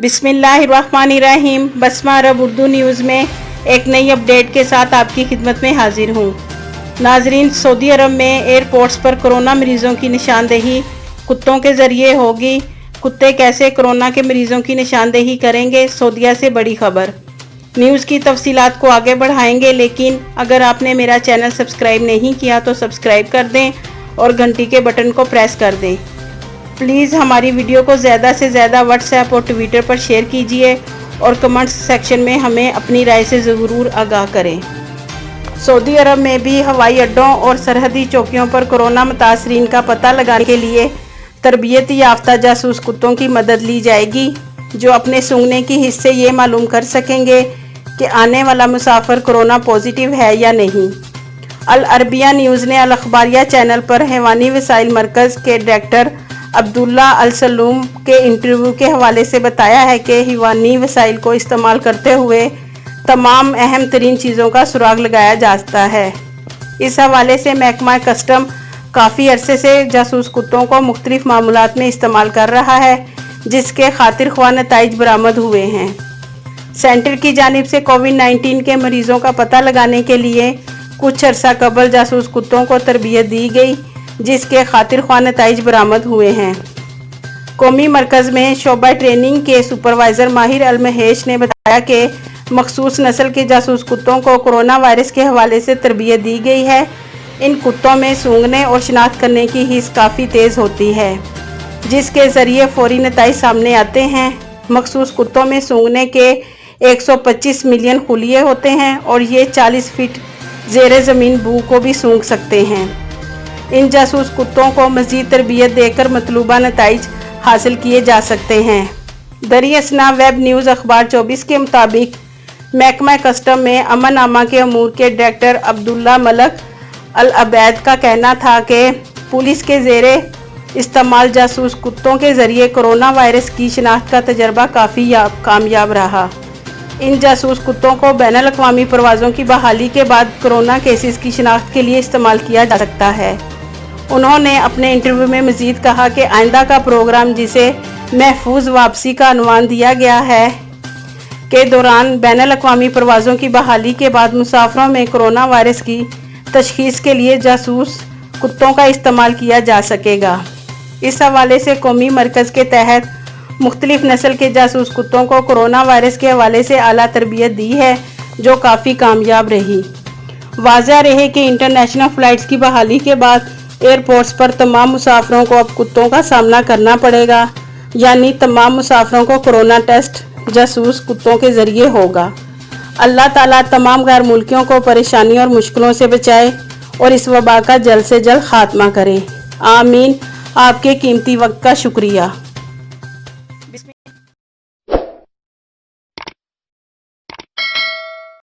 बिस्मिल्लाहिर्रहमानिर्रहीम। बसमा अरब उर्दू न्यूज़ में एक नई अपडेट के साथ आपकी खिदमत में हाजिर हूँ। नाजरीन, सऊदी अरब में एयरपोर्ट्स पर कोरोना मरीजों की निशानदेही कुत्तों के ज़रिए होगी। कुत्ते कैसे कोरोना के मरीजों की निशानदेही करेंगे, सऊदीया से बड़ी खबर। न्यूज़ की तफसीलात को आगे बढ़ाएंगे, लेकिन अगर आपने मेरा चैनल सब्सक्राइब नहीं किया तो सब्सक्राइब कर दें और घंटी के बटन को प्रेस कर दें। प्लीज़ हमारी वीडियो को ज़्यादा से ज़्यादा व्हाट्सएप और ट्विटर पर शेयर कीजिए और कमेंट्स सेक्शन में हमें अपनी राय से ज़रूर आगाह करें। सऊदी अरब में भी हवाई अड्डों और सरहदी चौकियों पर कोरोना मुतासरीन का पता लगाने के लिए तरबियत याफ्ता जासूस कुत्तों की मदद ली जाएगी, जो अपने सूंघने की हिस्से से ये मालूम कर सकेंगे कि आने वाला मुसाफिर कोरोना पॉजिटिव है या नहीं। अल अरबिया न्यूज़ ने अल अखबारिया चैनल पर हैवानी वसाइल मरकज़ के डायरेक्टर अब्दुल्ला अल सलूम के इंटरव्यू के हवाले से बताया है कि हैवानी वसाइल को इस्तेमाल करते हुए तमाम अहम तरीन चीज़ों का सुराग लगाया जाता है। इस हवाले से महकमा कस्टम काफ़ी अरसे से जासूस कुत्तों को मुख्तलिफ मामलात में इस्तेमाल कर रहा है, जिसके खातिर ख्वाह नताइज बरामद हुए हैं। सेंटर की जानिब से कोविड-19 के मरीजों का पता लगाने के लिए कुछ अरसा कबल जासूस कुत्तों को तरबियत दी गई, जिसके खातिर ख्वाह नताइज बरामद हुए हैं। कौमी मरकज़ में शोबा ट्रेनिंग के सुपरवाइज़र माहिर अल महेश ने बताया कि मखसूस नस्ल के जासूस कुत्तों को कोरोना वायरस के हवाले से तरबियत दी गई है। इन कुत्तों में सूंघने और शिनाख्त करने की हिस्स काफ़ी तेज़ होती है, जिसके ज़रिए फौरी नताइज सामने आते हैं। मखसूस कुत्तों में सूंघने के 125 मिलियन खुलिये होते हैं और ये 40 फीट ज़ेरे ज़मीन बू को भी सूंघ सकते हैं। इन जासूस कुत्तों को मज़ीद तरबियत देकर मतलूबा नताइज हासिल किए जा सकते हैं। दरियासना वेब न्यूज़ अखबार 24 के मुताबिक महकमा कस्टम में अमन आमा के अमूर के डायरेक्टर अब्दुल्ला मलक अल अबैद का कहना था कि पुलिस के ज़ेरे इस्तेमाल जासूस कुत्तों के ज़रिए कोरोना वायरस की शिनाख्त का तजर्बा काफ़ी कामयाब रहा। इन जासूस कुत्तों को बैनुल अक़वामी परवाज़ों की बहाली के बाद कोरोना केसेस की शिनाख्त के लिए इस्तेमाल किया जा सकता है। उन्होंने अपने इंटरव्यू में मज़ीद कहा कि आइंदा का प्रोग्राम, जिसे महफूज वापसी का अनुमान दिया गया है, के दौरान बैनुल अक़वामी परवाज़ों की बहाली के बाद मुसाफिरों में कोरोना वायरस की तशख़ीस के लिए जासूस कुत्तों का इस्तेमाल किया जा सकेगा। इस हवाले से कौमी मरकज़ के तहत मुख्तलिफ नस्ल के जासूस कुत्तों को कोरोना वायरस के हवाले से आला तरबियत दी है, जो काफ़ी कामयाब रही। वाज़ह रहे कि इंटरनेशनल फ़्लाइट्स की बहाली के बाद एयरपोर्ट्स पर तमाम मुसाफिरों को अब कुत्तों का सामना करना पड़ेगा, यानी तमाम मुसाफिरों को कोरोना टेस्ट जासूस कुत्तों के ज़रिए होगा। अल्लाह ताला तमाम गैर मुल्कियों को परेशानी और मुश्किलों से बचाए और इस वबा का जल्द से जल्द खात्मा करे। आमीन। आपके कीमती वक्त का शुक्रिया।